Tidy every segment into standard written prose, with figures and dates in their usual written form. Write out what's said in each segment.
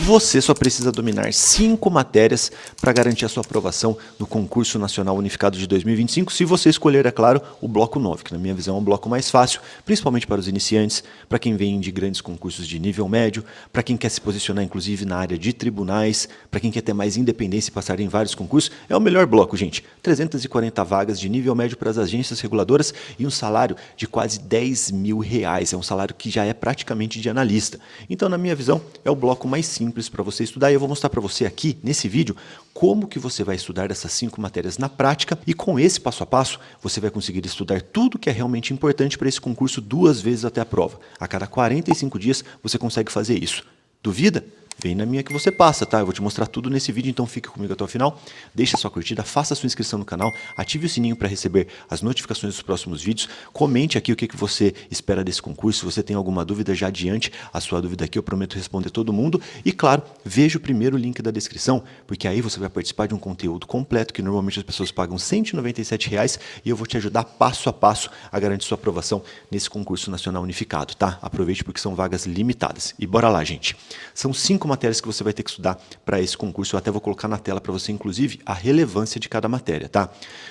Você só precisa dominar 5 matérias para garantir a sua aprovação no Concurso Nacional Unificado de 2025, se você escolher, é claro, o bloco 9, que na minha visão é um bloco mais fácil, principalmente para os iniciantes, para quem vem de grandes concursos de nível médio, para quem quer se posicionar inclusive na área de tribunais, para quem quer ter mais independência e passar em vários concursos. É o melhor bloco, gente. 340 vagas de nível médio para as agências reguladoras e um salário de quase R$10.000. É um salário que já é praticamente de analista. Então, na minha visão, é o bloco mais simples para você estudar, e eu vou mostrar para você aqui, nesse vídeo, como que você vai estudar essas 5 matérias na prática, e com esse passo a passo, você vai conseguir estudar tudo que é realmente importante para esse concurso 2 vezes até a prova. A cada 45 dias, você consegue fazer isso. Duvida? Vem na minha que você passa, tá? Eu vou te mostrar tudo nesse vídeo, então fica comigo até o final. Deixa sua curtida, faça sua inscrição no canal, ative o sininho para receber as notificações dos próximos vídeos. Comente aqui o que você espera desse concurso. Se você tem alguma dúvida, já adiante a sua dúvida aqui, eu prometo responder todo mundo. E claro, veja o primeiro link da descrição, porque aí você vai participar de um conteúdo completo, que normalmente as pessoas pagam R$197, e eu vou te ajudar passo a passo a garantir sua aprovação nesse concurso nacional unificado, tá? Aproveite porque são vagas limitadas. E bora lá, gente. São 5 matérias que você vai ter que estudar para esse concurso. Eu até vou colocar na tela para você, inclusive, a relevância de cada matéria, tá?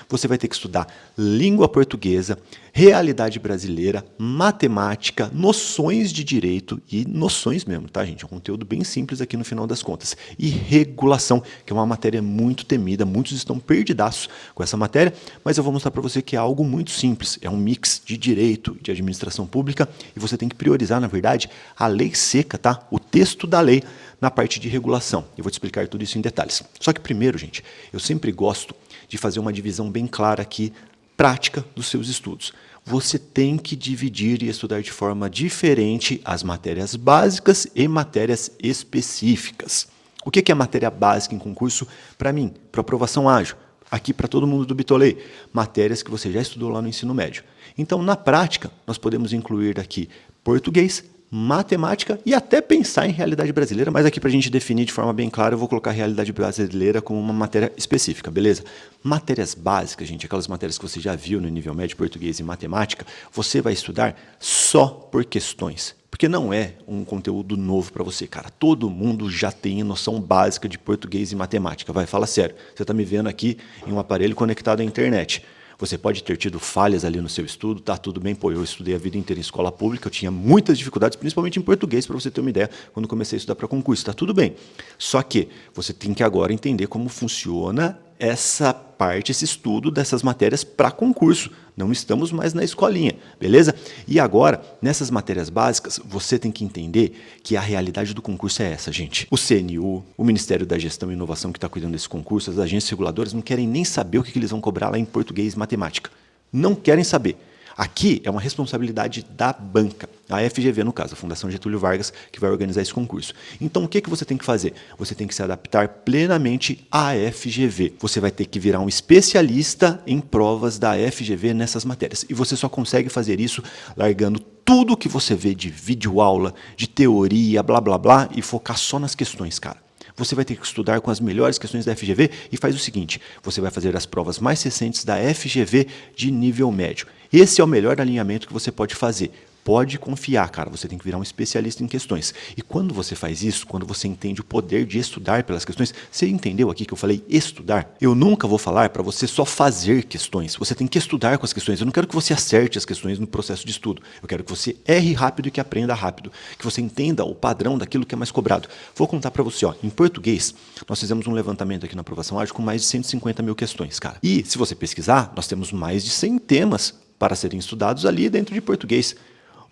Você vai ter que estudar língua portuguesa, realidade brasileira, matemática, noções de direito e noções mesmo, tá, gente? É um conteúdo bem simples aqui no final das contas. E regulação, que é uma matéria muito temida, muitos estão perdidaços com essa matéria, mas eu vou mostrar para você que é algo muito simples. É um mix de direito, de administração pública, e você tem que priorizar, na verdade, a lei seca, tá? O texto da lei na parte de regulação. Eu vou te explicar tudo isso em detalhes. Só que primeiro, gente, eu sempre gosto de fazer uma divisão bem clara aqui, prática dos seus estudos. Você tem que dividir e estudar de forma diferente as matérias básicas e matérias específicas. O que é matéria básica em concurso? Para mim, para aprovação ágil. Aqui para todo mundo do Bitolei, matérias que você já estudou lá no ensino médio. Então, na prática, nós podemos incluir aqui português, matemática e até pensar em realidade brasileira, mas aqui para a gente definir de forma bem clara, eu vou colocar realidade brasileira como uma matéria específica, beleza? Matérias básicas, gente, aquelas matérias que você já viu no nível médio, português e matemática, você vai estudar só por questões. Porque não é um conteúdo novo para você, cara. Todo mundo já tem noção básica de português e matemática. Vai, fala sério. Você está me vendo aqui em um aparelho conectado à internet. Você pode ter tido falhas ali no seu estudo, tá tudo bem, pô, eu estudei a vida inteira em escola pública, eu tinha muitas dificuldades, principalmente em português, para você ter uma ideia, quando comecei a estudar para concurso, tá tudo bem. Só que você tem que agora entender como funciona essa parte, esse estudo dessas matérias para concurso. Não estamos mais na escolinha, beleza? E agora, nessas matérias básicas, você tem que entender que a realidade do concurso é essa, gente. O CNU, o Ministério da Gestão e Inovação que está cuidando desse concurso, as agências reguladoras não querem nem saber o que eles vão cobrar lá em português e matemática. Não querem saber. Aqui é uma responsabilidade da banca, a FGV no caso, a Fundação Getúlio Vargas, que vai organizar esse concurso. Então o que você tem que fazer? Você tem que se adaptar plenamente à FGV. Você vai ter que virar um especialista em provas da FGV nessas matérias. E você só consegue fazer isso largando tudo que você vê de videoaula, de teoria, blá blá blá, e focar só nas questões, cara. Você vai ter que estudar com as melhores questões da FGV e faz o seguinte, você vai fazer as provas mais recentes da FGV de nível médio. Esse é o melhor alinhamento que você pode fazer. Pode confiar, cara, você tem que virar um especialista em questões. E quando você faz isso, quando você entende o poder de estudar pelas questões, você entendeu aqui que eu falei estudar? Eu nunca vou falar para você só fazer questões. Você tem que estudar com as questões. Eu não quero que você acerte as questões no processo de estudo. Eu quero que você erre rápido e que aprenda rápido. Que você entenda o padrão daquilo que é mais cobrado. Vou contar para você, ó, em português, nós fizemos um levantamento aqui na aprovação ágil com mais de 150 mil questões, cara. E se você pesquisar, nós temos mais de 100 temas para serem estudados ali dentro de português.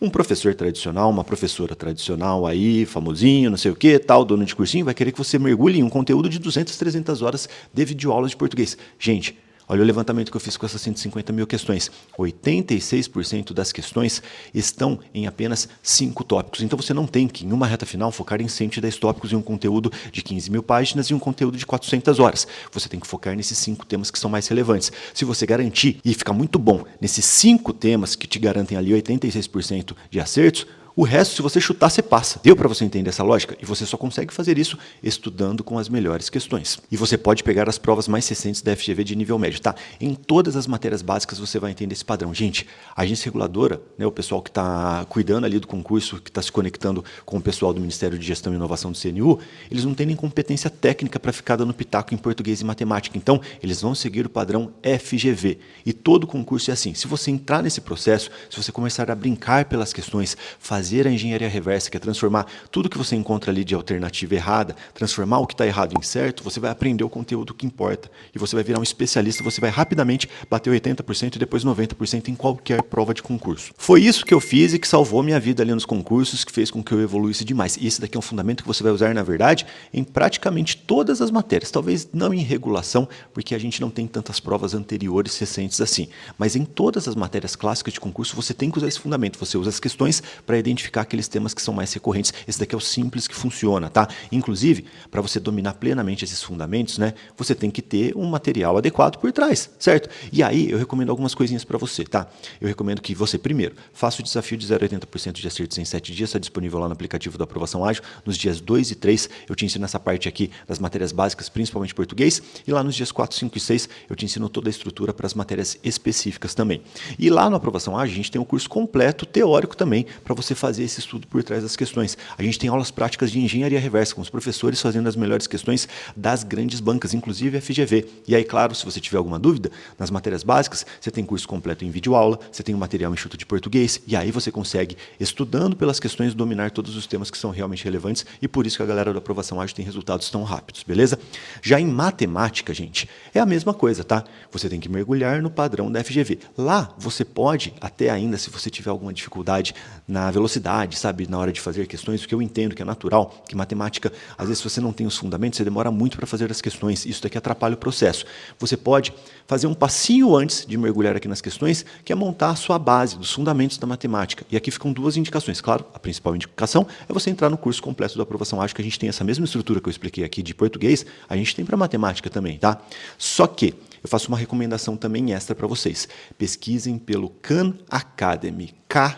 Um professor tradicional, uma professora tradicional aí, famosinho, não sei o que, tal, dono de cursinho, vai querer que você mergulhe em um conteúdo de 200, 300 horas de videoaulas de português. Gente, olha o levantamento que eu fiz com essas 150 mil questões. 86% das questões estão em apenas 5 tópicos. Então você não tem que, em uma reta final, focar em 110 tópicos em um conteúdo de 15 mil páginas e um conteúdo de 400 horas. Você tem que focar nesses 5 temas que são mais relevantes. Se você garantir e ficar muito bom nesses 5 temas que te garantem ali 86% de acertos, O resto, se você chutar, você passa. Deu para você entender essa lógica? E você só consegue fazer isso estudando com as melhores questões. E você pode pegar as provas mais recentes da FGV de nível médio, tá? Em todas as matérias básicas você vai entender esse padrão. Gente, a agência reguladora, né, o pessoal que está cuidando ali do concurso, que está se conectando com o pessoal do Ministério de Gestão e Inovação do CNU, eles não têm nem competência técnica para ficar dando pitaco em português e matemática. Então, eles vão seguir o padrão FGV. E todo concurso é assim. Se você entrar nesse processo, se você começar a brincar pelas questões, fazer a engenharia reversa, que é transformar tudo que você encontra ali de alternativa errada, transformar o que está errado em certo, você vai aprender o conteúdo que importa. E você vai virar um especialista, você vai rapidamente bater 80% e depois 90% em qualquer prova de concurso. Foi isso que eu fiz e que salvou minha vida ali nos concursos, que fez com que eu evoluísse demais. E esse daqui é um fundamento que você vai usar, na verdade, em praticamente todas as matérias. Talvez não em regulação, porque a gente não tem tantas provas anteriores recentes assim. Mas em todas as matérias clássicas de concurso, você tem que usar esse fundamento. Você usa as questões para identificar aqueles temas que são mais recorrentes. Esse daqui é o simples que funciona, tá? Inclusive, para você dominar plenamente esses fundamentos, né, você tem que ter um material adequado por trás, certo? E aí, eu recomendo algumas coisinhas para você, tá? Eu recomendo que você, primeiro, faça o desafio de 0 a 80% de acertos em 7 dias, está disponível lá no aplicativo da Aprovação Ágil. Nos dias 2 e 3, eu te ensino essa parte aqui das matérias básicas, principalmente português, e lá nos dias 4, 5 e 6, eu te ensino toda a estrutura para as matérias específicas também. E lá no Aprovação Ágil, a gente tem um curso completo, teórico também, para você fazer esse estudo por trás das questões. A gente tem aulas práticas de engenharia reversa, com os professores fazendo as melhores questões das grandes bancas, inclusive a FGV. E aí, claro, se você tiver alguma dúvida, nas matérias básicas, você tem curso completo em videoaula, você tem um material enxuto de português, e aí você consegue, estudando pelas questões, dominar todos os temas que são realmente relevantes, e por isso que a galera da Aprovação Ágil tem resultados tão rápidos, beleza? Já em matemática, gente, é a mesma coisa, tá? Você tem que mergulhar no padrão da FGV. Lá, você pode, até ainda, se você tiver alguma dificuldade na velocidade, sabe, na hora de fazer questões, porque eu entendo que é natural, que matemática, às vezes, se você não tem os fundamentos, você demora muito para fazer as questões, isso daqui atrapalha o processo. Você pode fazer um passinho antes de mergulhar aqui nas questões, que é montar a sua base dos fundamentos da matemática. E aqui ficam duas indicações. Claro, a principal indicação é você entrar no curso completo da Aprovação Ágil, que a gente tem essa mesma estrutura que eu expliquei aqui de português, a gente tem para matemática também, tá? Só que eu faço uma recomendação também extra para vocês. Pesquisem pelo Khan Academy, Khan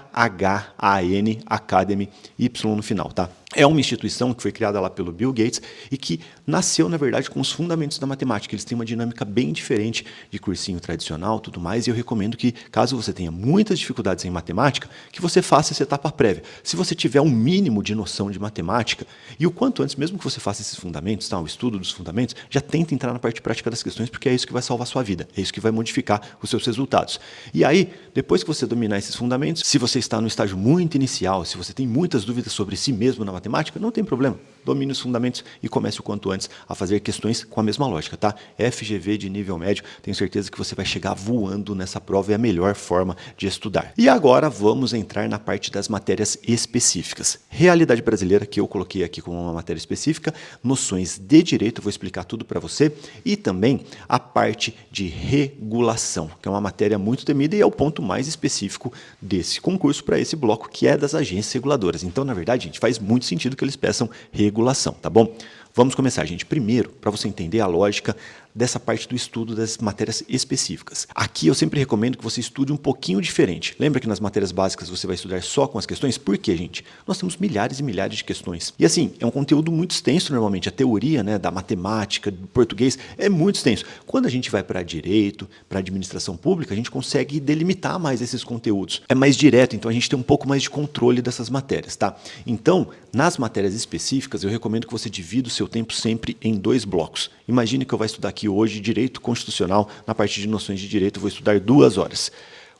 Academy, Y no final, tá? É uma instituição que foi criada lá pelo Bill Gates e que nasceu, na verdade, com os fundamentos da matemática. Eles têm uma dinâmica bem diferente de cursinho tradicional, tudo mais, e eu recomendo que, caso você tenha muitas dificuldades em matemática, que você faça essa etapa prévia. Se você tiver um mínimo de noção de matemática, e o quanto antes, mesmo que você faça esses fundamentos, tá, o estudo dos fundamentos, já tenta entrar na parte prática das questões, porque é isso que vai salvar a sua vida, é isso que vai modificar os seus resultados. E aí, depois que você dominar esses fundamentos, se você está no estágio muito inicial, se você tem muitas dúvidas sobre si mesmo na matemática, não tem problema. Domine os fundamentos e comece o quanto antes a fazer questões com a mesma lógica, tá? FGV de nível médio, tenho certeza que você vai chegar voando nessa prova, é a melhor forma de estudar. E agora vamos entrar na parte das matérias específicas. Realidade brasileira, que eu coloquei aqui como uma matéria específica, noções de direito, eu vou explicar tudo para você, e também a parte de regulação, que é uma matéria muito temida e é o ponto mais específico desse concurso para esse bloco, que é das agências reguladoras. Então, na verdade, gente, faz muito sentido que eles peçam regulação, tá bom? Vamos começar, gente. Primeiro, para você entender a lógica dessa parte do estudo das matérias específicas. Aqui eu sempre recomendo que você estude um pouquinho diferente. Lembra que nas matérias básicas você vai estudar só com as questões? Por quê, gente? Nós temos milhares e milhares de questões. E assim, é um conteúdo muito extenso normalmente. A teoria, né, da matemática, do português, é muito extenso. Quando a gente vai para direito, para administração pública, a gente consegue delimitar mais esses conteúdos. É mais direto, então a gente tem um pouco mais de controle dessas matérias, tá? Então, nas matérias específicas, eu recomendo que você divida o seu tempo sempre em 2 blocos. Imagine que eu vou estudar aqui hoje direito constitucional, na parte de noções de direito eu vou estudar 2 horas.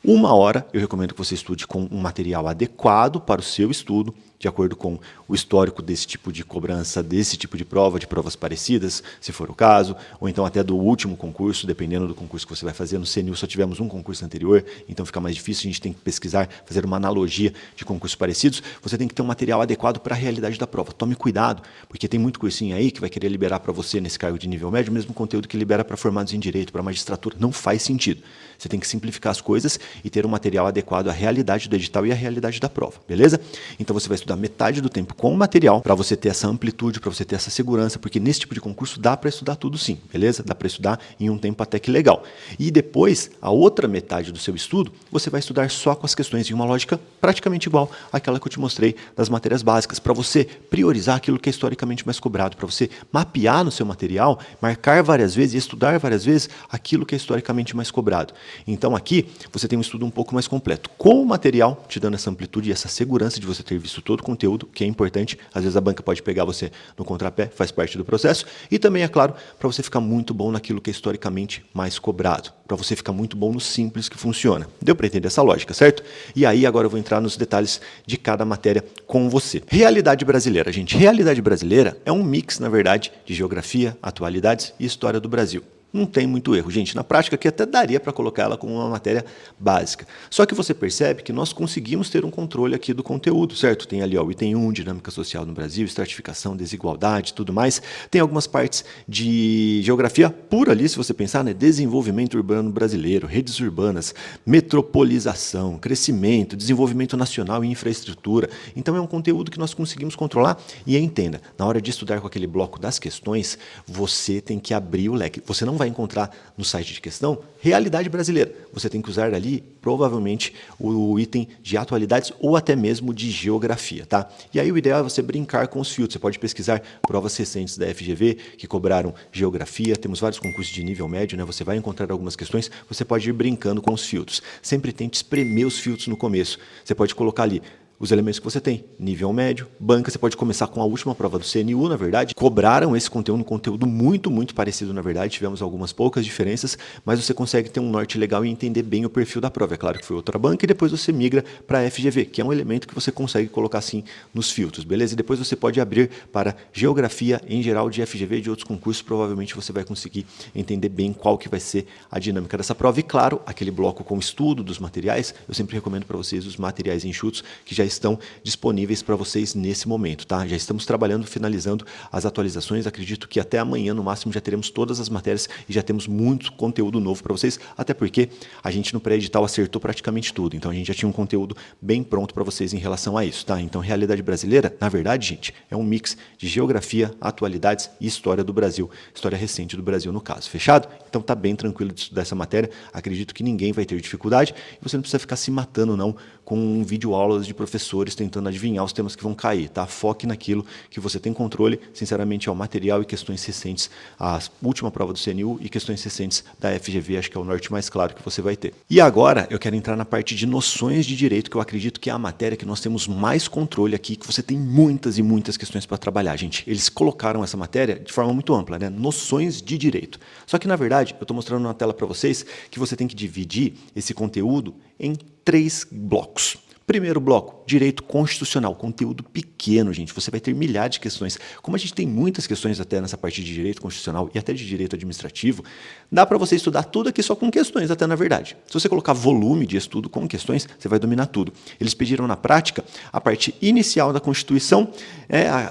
1 hora eu recomendo que você estude com um material adequado para o seu estudo, de acordo com o histórico desse tipo de cobrança, desse tipo de prova, de provas parecidas, se for o caso, ou então até do último concurso, dependendo do concurso que você vai fazer. No CNU só tivemos um concurso anterior, então fica mais difícil, a gente tem que pesquisar, fazer uma analogia de concursos parecidos. Você tem que ter um material adequado para a realidade da prova. Tome cuidado, porque tem muito cursinho aí que vai querer liberar para você nesse cargo de nível médio o mesmo conteúdo que libera para formados em direito, para magistratura. Não faz sentido. Você tem que simplificar as coisas e ter um material adequado à realidade do edital e à realidade da prova, beleza? Então você vai estudar metade do tempo com o material para você ter essa amplitude, para você ter essa segurança, porque nesse tipo de concurso dá para estudar tudo sim, beleza? Dá para estudar em um tempo até que legal. E depois, a outra metade do seu estudo, você vai estudar só com as questões em uma lógica praticamente igual àquela que eu te mostrei das matérias básicas, para você priorizar aquilo que é historicamente mais cobrado, para você mapear no seu material, marcar várias vezes e estudar várias vezes aquilo que é historicamente mais cobrado. Então aqui você tem um estudo um pouco mais completo, com o material te dando essa amplitude e essa segurança de você ter visto todo o conteúdo, que é importante. Às vezes a banca pode pegar você no contrapé, faz parte do processo, e também, é claro, para você ficar muito bom naquilo que é historicamente mais cobrado, para você ficar muito bom no simples que funciona. Deu para entender essa lógica, certo? E aí agora eu vou entrar nos detalhes de cada matéria com você. Realidade brasileira, gente. Realidade brasileira é um mix, na verdade, de geografia, atualidades e história do Brasil. Não tem muito erro, gente. Na prática, aqui até daria para colocar ela como uma matéria básica. Só que você percebe que nós conseguimos ter um controle aqui do conteúdo, certo? Tem ali ó, o item 1, dinâmica social no Brasil, estratificação, desigualdade, tudo mais. Tem algumas partes de geografia pura ali, se você pensar, né? Desenvolvimento urbano brasileiro, redes urbanas, metropolização, crescimento, desenvolvimento nacional e infraestrutura. Então é um conteúdo que nós conseguimos controlar. E entenda, na hora de estudar com aquele bloco das questões, você tem que abrir o leque. Você não vai encontrar no site de questão realidade brasileira. Você tem que usar ali, provavelmente, o item de atualidades ou até mesmo de geografia, tá? E aí o ideal é você brincar com os filtros. Você pode pesquisar provas recentes da FGV que cobraram geografia. Temos vários concursos de nível médio, né? Você vai encontrar algumas questões. Você pode ir brincando com os filtros. Sempre tente espremer os filtros no começo. Você pode colocar ali os elementos que você tem, nível médio, banca, você pode começar com a última prova do CNU, na verdade, cobraram esse conteúdo, um conteúdo muito parecido, na verdade, tivemos algumas poucas diferenças, mas você consegue ter um norte legal e entender bem o perfil da prova. É claro que foi outra banca e depois você migra para a FGV, que é um elemento que você consegue colocar assim nos filtros, beleza? E depois você pode abrir para geografia em geral de FGV e de outros concursos, provavelmente você vai conseguir entender bem qual que vai ser a dinâmica dessa prova. E claro, aquele bloco com estudo dos materiais, eu sempre recomendo para vocês os materiais enxutos que já estão disponíveis para vocês nesse momento, tá? Já estamos trabalhando, finalizando as atualizações, acredito que até amanhã no máximo já teremos todas as matérias e já temos muito conteúdo novo para vocês, até porque a gente no pré-edital acertou praticamente tudo, então a gente já tinha um conteúdo bem pronto para vocês em relação a isso, tá? Então realidade brasileira, na verdade, gente, é um mix de geografia, atualidades e história do Brasil, história recente do Brasil no caso, fechado? Então tá bem tranquilo de estudar essa matéria, acredito que ninguém vai ter dificuldade e você não precisa ficar se matando não com videoaulas de professores tentando adivinhar os temas que vão cair, tá? Foque naquilo que você tem controle, sinceramente, ao material e questões recentes, a última prova do CNU e questões recentes da FGV, acho que é o norte mais claro que você vai ter. E agora eu quero entrar na parte de noções de direito, que eu acredito que é a matéria que nós temos mais controle aqui, que você tem muitas e muitas questões para trabalhar, gente. Eles colocaram essa matéria de forma muito ampla, né? Noções de direito. Só que, na verdade, eu estou mostrando na tela para vocês que você tem que dividir esse conteúdo em 3 blocos. Primeiro bloco, direito constitucional, conteúdo pequeno, gente. Você vai ter milhares de questões. Como a gente tem muitas questões até nessa parte de direito constitucional e até de direito administrativo, dá para você estudar tudo aqui só com questões, até na verdade. Se você colocar volume de estudo com questões, você vai dominar tudo. Eles pediram na prática a parte inicial da Constituição,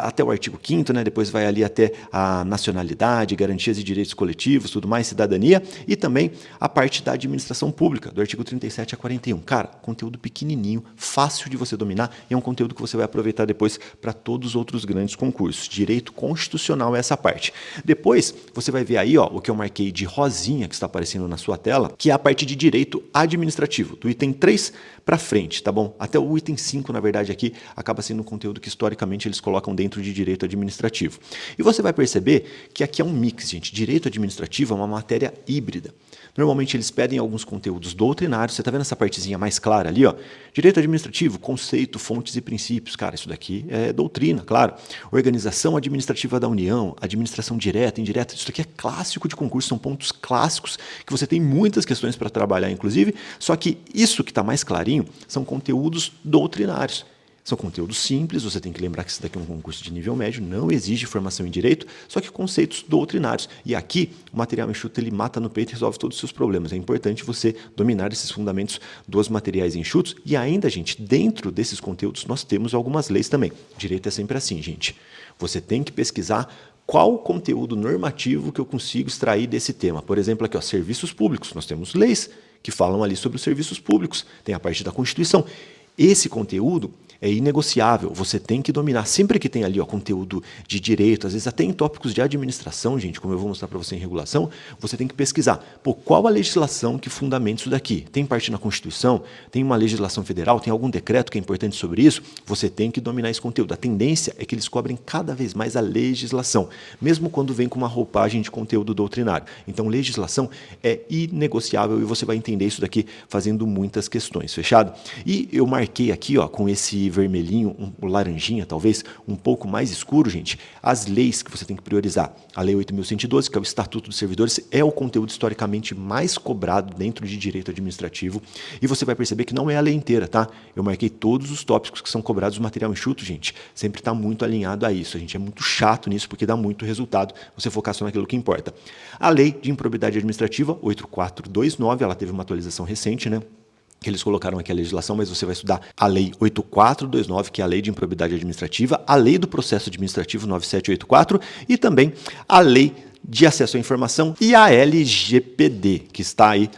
até o artigo 5º, né? Depois vai ali até a nacionalidade, garantias e direitos coletivos, tudo mais, cidadania, e também a parte da administração pública, do artigo 37 a 41. Cara, conteúdo pequenininho, fácil de você dominar e é um conteúdo que você vai aproveitar depois para todos os outros grandes concursos. Direito constitucional é essa parte. Depois, você vai ver aí ó, o que eu marquei de rosinha que está aparecendo na sua tela, que é a parte de direito administrativo, do item 3 para frente, tá bom? Até o item 5, na verdade, aqui acaba sendo um conteúdo que historicamente eles colocam dentro de direito administrativo. E você vai perceber que aqui é um mix, gente. Direito administrativo é uma matéria híbrida. Normalmente eles pedem alguns conteúdos doutrinários. Você está vendo essa partezinha mais clara ali, ó? Direito administrativo, conceito, fontes e princípios. Cara, isso daqui é doutrina, claro. Organização administrativa da União, administração direta, indireta. Isso daqui é clássico de concurso, são pontos clássicos que você tem muitas questões para trabalhar, inclusive. Só que isso que está mais clarinho são conteúdos doutrinários. São conteúdos simples, você tem que lembrar que isso daqui é um concurso de nível médio, não exige formação em direito, só que conceitos doutrinários. E aqui, o material enxuto, ele mata no peito e resolve todos os seus problemas. É importante você dominar esses fundamentos dos materiais enxutos. E ainda, gente, dentro desses conteúdos, nós temos algumas leis também. Direito é sempre assim, gente. Você tem que pesquisar qual o conteúdo normativo que eu consigo extrair desse tema. Por exemplo, aqui, ó, serviços públicos. Nós temos leis que falam ali sobre os serviços públicos, tem a parte da Constituição. Esse conteúdo é inegociável, você tem que dominar. Sempre que tem ali conteúdo de direito, às vezes até em tópicos de administração, gente, como eu vou mostrar para você em regulação, você tem que pesquisar. Qual a legislação que fundamenta isso daqui? Tem parte na Constituição? Tem uma legislação federal? Tem algum decreto que é importante sobre isso? Você tem que dominar esse conteúdo. A tendência é que eles cobrem cada vez mais a legislação, mesmo quando vem com uma roupagem de conteúdo doutrinário. Então, legislação é inegociável e você vai entender isso daqui fazendo muitas questões, fechado? E eu marquei aqui, com esse vermelhinho, um laranjinha, talvez, um pouco mais escuro, gente, as leis que você tem que priorizar. A Lei 8.112, que é o Estatuto dos Servidores, é o conteúdo historicamente mais cobrado dentro de direito administrativo, e você vai perceber que não é a lei inteira, tá? Eu marquei todos os tópicos que são cobrados no material enxuto, gente, sempre está muito alinhado a isso. A gente é muito chato nisso, porque dá muito resultado você focar só naquilo que importa. A Lei de Improbidade Administrativa, 8429, ela teve uma atualização recente, né? Que eles colocaram aqui a legislação, mas você vai estudar a Lei 8429, que é a Lei de Improbidade Administrativa, a Lei do Processo Administrativo 9784 e também a Lei de Acesso à Informação e a LGPD, que está aí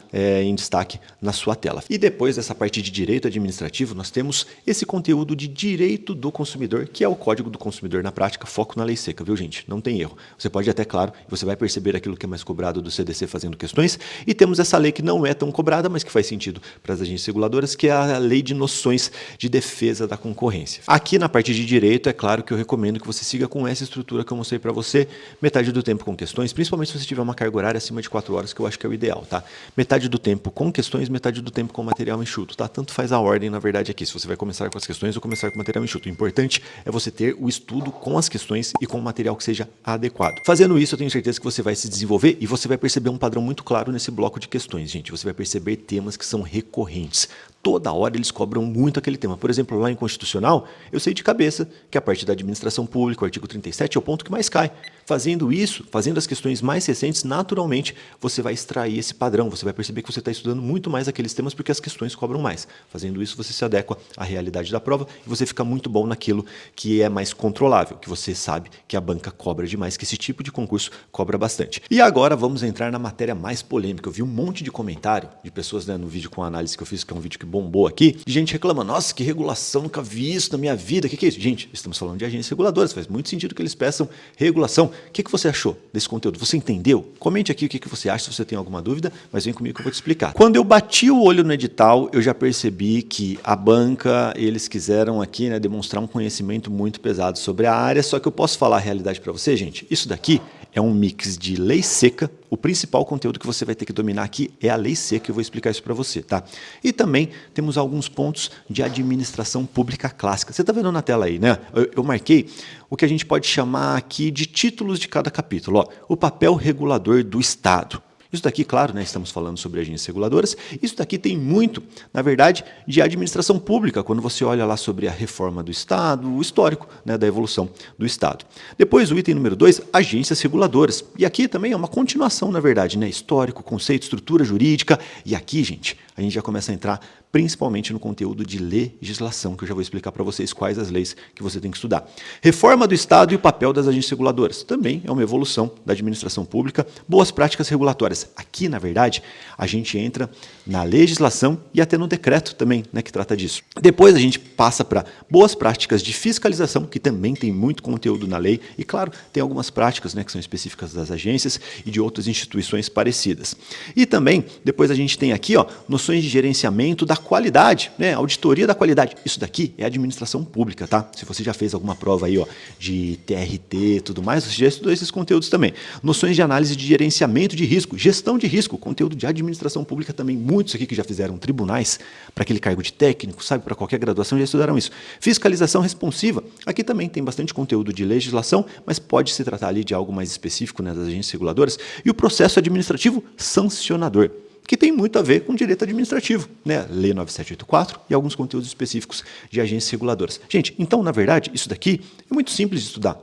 em destaque na sua tela. E depois dessa parte de direito administrativo, nós temos esse conteúdo de direito do consumidor, que é o Código do Consumidor na prática, foco na lei seca, viu, gente? Não tem erro. Você pode até, claro, você vai perceber aquilo que é mais cobrado do CDC fazendo questões, e temos essa lei que não é tão cobrada, mas que faz sentido para as agências reguladoras, que é a Lei de Noções de Defesa da Concorrência. Aqui na parte de direito, é claro que eu recomendo que você siga com essa estrutura que eu mostrei para você, metade do tempo com questões, principalmente se você tiver uma carga horária acima de 4 horas, que eu acho que é o ideal, tá? Metade do tempo com questões, metade do tempo com material enxuto, tá? Tanto faz a ordem, na verdade, aqui, se você vai começar com as questões ou começar com material enxuto. O importante é você ter o estudo com as questões e com o material que seja adequado. Fazendo isso, eu tenho certeza que você vai se desenvolver e você vai perceber um padrão muito claro nesse bloco de questões, gente. Você vai perceber temas que são recorrentes. Toda hora eles cobram muito aquele tema. Por exemplo, lá em Constitucional, eu sei de cabeça que a parte da administração pública, o artigo 37, é o ponto que mais cai. Fazendo isso, fazendo as questões mais recentes, naturalmente, você vai extrair esse padrão. Você vai perceber que você está estudando muito mais aqueles temas porque as questões cobram mais. Fazendo isso, você se adequa à realidade da prova e você fica muito bom naquilo que é mais controlável, que você sabe que a banca cobra demais, que esse tipo de concurso cobra bastante. E agora vamos entrar na matéria mais polêmica. Eu vi um monte de comentário de pessoas, no vídeo com a análise que eu fiz, que é um vídeo que bombou aqui, de gente reclamando, nossa, que regulação, nunca vi isso na minha vida, o que é isso? Gente, estamos falando de agências reguladoras, faz muito sentido que eles peçam regulação. O que você achou desse conteúdo? Você entendeu? Comente aqui o que você acha, se você tem alguma dúvida, mas vem comigo que eu vou te explicar. Quando eu bati o olho no edital, eu já percebi que a banca, eles quiseram aqui, demonstrar um conhecimento muito pesado sobre a área, só que eu posso falar a realidade para você, gente? Isso daqui é um mix de lei seca. O principal conteúdo que você vai ter que dominar aqui é a lei seca, eu vou explicar isso para você, tá? E também temos alguns pontos de administração pública clássica. Você está vendo na tela aí, né? Eu marquei o que a gente pode chamar aqui de títulos de cada capítulo. O papel regulador do Estado. Isso daqui, claro, estamos falando sobre agências reguladoras, isso daqui tem muito, na verdade, de administração pública, quando você olha lá sobre a reforma do Estado, o histórico da evolução do Estado. Depois, o item número 2, agências reguladoras. E aqui também é uma continuação, na verdade, histórico, conceito, estrutura jurídica. E aqui, gente, a gente já começa a entrar principalmente no conteúdo de legislação, que eu já vou explicar para vocês quais as leis que você tem que estudar. Reforma do Estado e o papel das agências reguladoras. Também é uma evolução da administração pública. Boas práticas regulatórias. Aqui, na verdade, a gente entra na legislação e até no decreto também, que trata disso. Depois a gente passa para boas práticas de fiscalização, que também tem muito conteúdo na lei. E, claro, tem algumas práticas que são específicas das agências e de outras instituições parecidas. E também, depois a gente tem aqui, noções de gerenciamento da qualidade, auditoria da qualidade. Isso daqui é administração pública, tá? Se você já fez alguma prova aí, de TRT e tudo mais, você já estudou esses conteúdos também. Noções de análise de gerenciamento de risco, gestão de risco, conteúdo de administração pública também. Muitos aqui que já fizeram tribunais para aquele cargo de técnico, sabe, para qualquer graduação já estudaram isso. Fiscalização responsiva, aqui também tem bastante conteúdo de legislação, mas pode se tratar ali de algo mais específico das agências reguladoras. E o processo administrativo sancionador, que tem muito a ver com direito administrativo, Lei 9784 e alguns conteúdos específicos de agências reguladoras. Gente, então, na verdade, isso daqui é muito simples de estudar.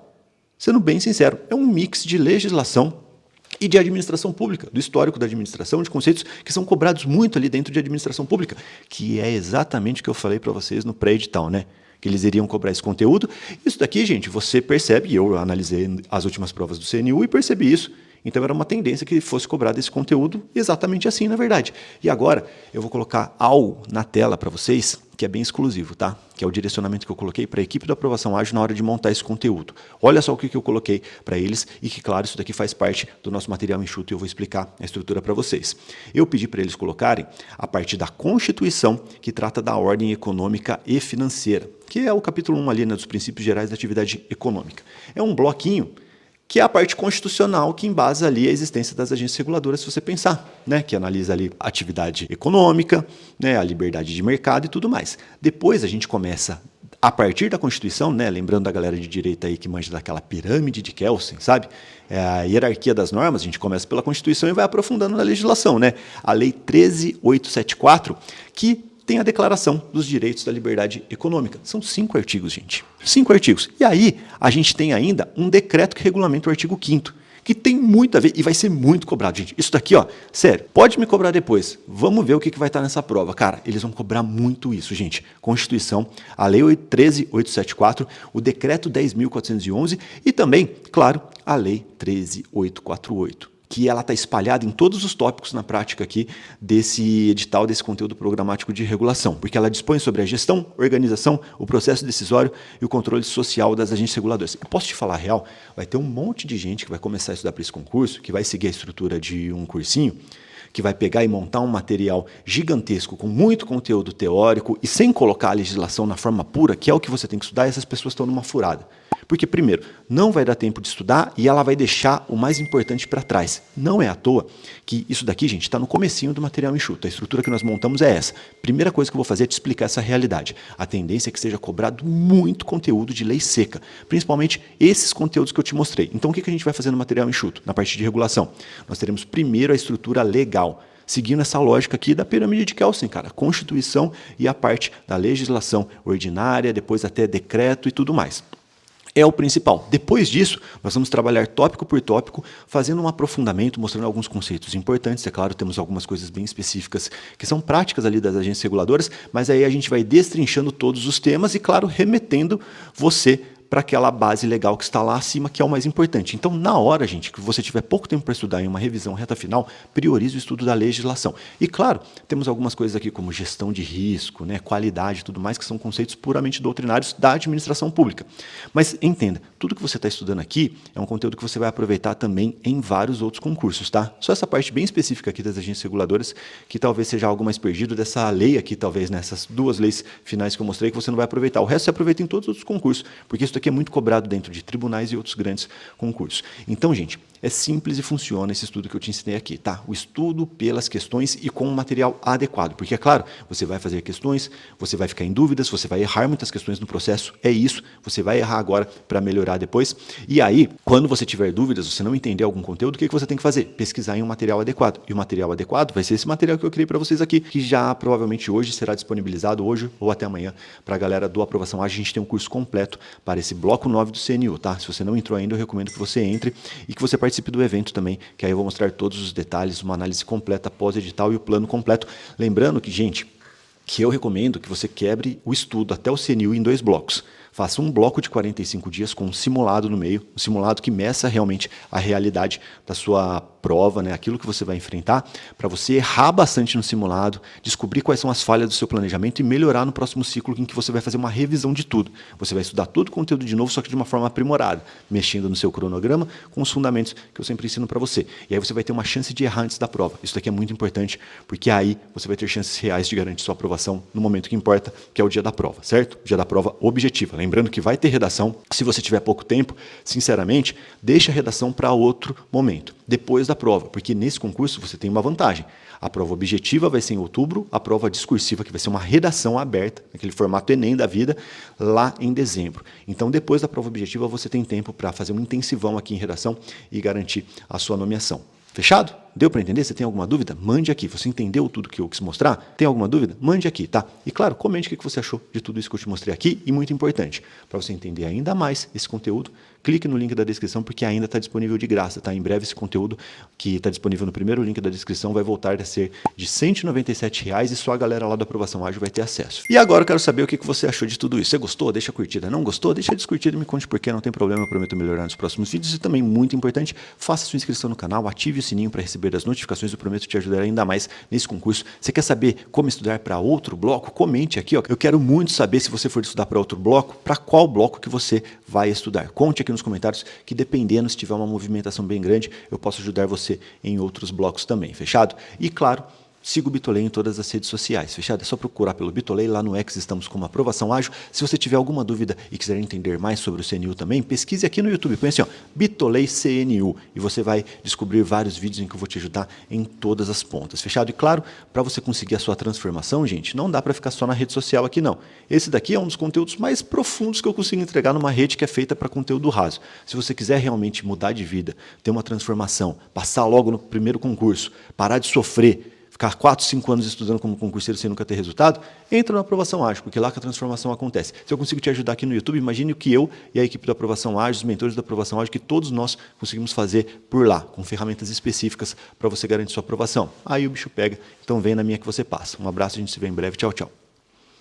Sendo bem sincero, é um mix de legislação e de administração pública, do histórico da administração, de conceitos que são cobrados muito ali dentro de administração pública, que é exatamente o que eu falei para vocês no pré-edital, que eles iriam cobrar esse conteúdo. Isso daqui, gente, você percebe, e eu analisei as últimas provas do CNU e percebi isso. Então era uma tendência que fosse cobrado esse conteúdo exatamente assim, na verdade. E agora eu vou colocar algo na tela para vocês que é bem exclusivo, tá? Que é o direcionamento que eu coloquei para a equipe da aprovação ágil na hora de montar esse conteúdo. Olha só o que eu coloquei para eles e que, claro, isso daqui faz parte do nosso material enxuto e eu vou explicar a estrutura para vocês. Eu pedi para eles colocarem a parte da Constituição, que trata da ordem econômica e financeira, que é o capítulo 1 ali, né, dos princípios gerais da atividade econômica. É um bloquinho que é a parte constitucional que embasa ali a existência das agências reguladoras, se você pensar, né? Que analisa ali a atividade econômica, né? A liberdade de mercado e tudo mais. Depois a gente começa, a partir da Constituição, né? Lembrando da galera de direita aí que manja daquela pirâmide de Kelsen, sabe? É a hierarquia das normas, a gente começa pela Constituição e vai aprofundando na legislação, né? A Lei 13.874, que tem a Declaração dos Direitos da Liberdade Econômica. São 5 artigos, gente. 5 artigos. E aí, a gente tem ainda um decreto que regulamenta o artigo 5º, que tem muito a ver e vai ser muito cobrado, gente. Isso daqui, ó, sério, pode me cobrar depois. Vamos ver o que vai estar nessa prova. Cara, eles vão cobrar muito isso, gente. Constituição, a Lei 13.874, o Decreto 10.411 e também, claro, a Lei 13.848. Que ela está espalhada em todos os tópicos na prática aqui desse edital, desse conteúdo programático de regulação, porque ela dispõe sobre a gestão, organização, o processo decisório e o controle social das agências reguladoras. Eu posso te falar a real, vai ter um monte de gente que vai começar a estudar para esse concurso, que vai seguir a estrutura de um cursinho, que vai pegar e montar um material gigantesco com muito conteúdo teórico e sem colocar a legislação na forma pura, que é o que você tem que estudar, e essas pessoas estão numa furada. Porque, primeiro, não vai dar tempo de estudar e ela vai deixar o mais importante para trás. Não é à toa que isso daqui, gente, está no comecinho do material enxuto. A estrutura que nós montamos é essa. Primeira coisa que eu vou fazer é te explicar essa realidade. A tendência é que seja cobrado muito conteúdo de lei seca, principalmente esses conteúdos que eu te mostrei. Então, o que a gente vai fazer no material enxuto, na parte de regulação? Nós teremos primeiro a estrutura legal, seguindo essa lógica aqui da pirâmide de Kelsen, cara, a Constituição e a parte da legislação ordinária, depois até decreto e tudo mais. É o principal. Depois disso, nós vamos trabalhar tópico por tópico, fazendo um aprofundamento, mostrando alguns conceitos importantes. É claro, temos algumas coisas bem específicas que são práticas ali das agências reguladoras, mas aí a gente vai destrinchando todos os temas e, claro, remetendo você para aquela base legal que está lá acima, que é o mais importante. Então, na hora, gente, que você tiver pouco tempo para estudar em uma revisão reta final, priorize o estudo da legislação. E, claro, temos algumas coisas aqui como gestão de risco, né, qualidade e tudo mais, que são conceitos puramente doutrinários da administração pública. Mas, entenda, tudo que você está estudando aqui é um conteúdo que você vai aproveitar também em vários outros concursos, tá? Só essa parte bem específica aqui das agências reguladoras, que talvez seja algo mais perdido dessa lei aqui, talvez, nessas 2 leis finais que eu mostrei, que você não vai aproveitar. O resto você aproveita em todos os outros concursos, porque isso aqui é muito cobrado dentro de tribunais e outros grandes concursos. Então, gente, é simples e funciona esse estudo que eu te ensinei aqui, tá? O estudo pelas questões e com um material adequado, porque, é claro, você vai fazer questões, você vai ficar em dúvidas, você vai errar muitas questões no processo, é isso, você vai errar agora para melhorar depois, e aí, quando você tiver dúvidas, você não entender algum conteúdo, o que você tem que fazer? Pesquisar em um material adequado, e o material adequado vai ser esse material que eu criei para vocês aqui, que já provavelmente hoje será disponibilizado, hoje ou até amanhã, para a galera do Aprovação Ágil. A gente tem um curso completo para esse bloco 9 do CNU, tá? Se você não entrou ainda, eu recomendo que você entre e que você participe do evento também, que aí eu vou mostrar todos os detalhes, uma análise completa pós-edital e o plano completo. Lembrando que, gente, que eu recomendo que você quebre o estudo até o CNU em 2 blocos. Faça um bloco de 45 dias com um simulado no meio, um simulado que meça realmente a realidade da sua prova, né, aquilo que você vai enfrentar, para você errar bastante no simulado, descobrir quais são as falhas do seu planejamento e melhorar no próximo ciclo em que você vai fazer uma revisão de tudo. Você vai estudar todo o conteúdo de novo, só que de uma forma aprimorada, mexendo no seu cronograma com os fundamentos que eu sempre ensino para você. E aí você vai ter uma chance de errar antes da prova. Isso daqui é muito importante, porque aí você vai ter chances reais de garantir sua aprovação no momento que importa, que é o dia da prova, certo? O dia da prova objetiva. Lembrando que vai ter redação. Se você tiver pouco tempo, sinceramente, deixa a redação para outro momento, depois da prova, porque nesse concurso você tem uma vantagem. A prova objetiva vai ser em outubro, a prova discursiva, que vai ser uma redação aberta, naquele formato Enem da vida, lá em dezembro. Então, depois da prova objetiva, você tem tempo para fazer um intensivão aqui em redação e garantir a sua nomeação. Fechado? Deu para entender? Você tem alguma dúvida? Mande aqui. Você entendeu tudo que eu quis mostrar? Tem alguma dúvida? Mande aqui, tá? E claro, comente o que você achou de tudo isso que eu te mostrei aqui. E muito importante, para você entender ainda mais esse conteúdo, clique no link da descrição porque ainda está disponível de graça, tá? Em breve esse conteúdo que está disponível no primeiro link da descrição vai voltar a ser de R$ 197 e só a galera lá da Aprovação Ágil vai ter acesso. E agora eu quero saber o que você achou de tudo isso. Você gostou? Deixa a curtida. Não gostou? Deixa a descurtida e me conte por quê. Não tem problema, eu prometo melhorar nos próximos vídeos. E também, muito importante, faça sua inscrição no canal, ative o sininho para receber as notificações. Eu prometo te ajudar ainda mais nesse concurso. Você quer saber como estudar para outro bloco? Comente aqui, ó. Eu quero muito saber, se você for estudar para outro bloco, para qual bloco que você vai estudar. Conte aqui nos comentários que, dependendo, se tiver uma movimentação bem grande, eu posso ajudar você em outros blocos também, fechado? E claro, siga o Bitolei em todas as redes sociais, fechado? É só procurar pelo Bitolei, lá no X estamos como Aprovação Ágil. Se você tiver alguma dúvida e quiser entender mais sobre o CNU também, pesquise aqui no YouTube, põe assim, ó, Bitolei CNU, e você vai descobrir vários vídeos em que eu vou te ajudar em todas as pontas, fechado? E claro, para você conseguir a sua transformação, gente, não dá para ficar só na rede social aqui não. Esse daqui é um dos conteúdos mais profundos que eu consigo entregar numa rede que é feita para conteúdo raso. Se você quiser realmente mudar de vida, ter uma transformação, passar logo no primeiro concurso, parar de sofrer, ficar 4, 5 anos estudando como concurseiro sem nunca ter resultado, entra na Aprovação Ágil, porque é lá que a transformação acontece. Se eu consigo te ajudar aqui no YouTube, imagine o que eu e a equipe da Aprovação Ágil, os mentores da Aprovação Ágil, que todos nós conseguimos fazer por lá, com ferramentas específicas para você garantir sua aprovação. Aí o bicho pega, então vem na minha que você passa. Um abraço, a gente se vê em breve. Tchau, tchau.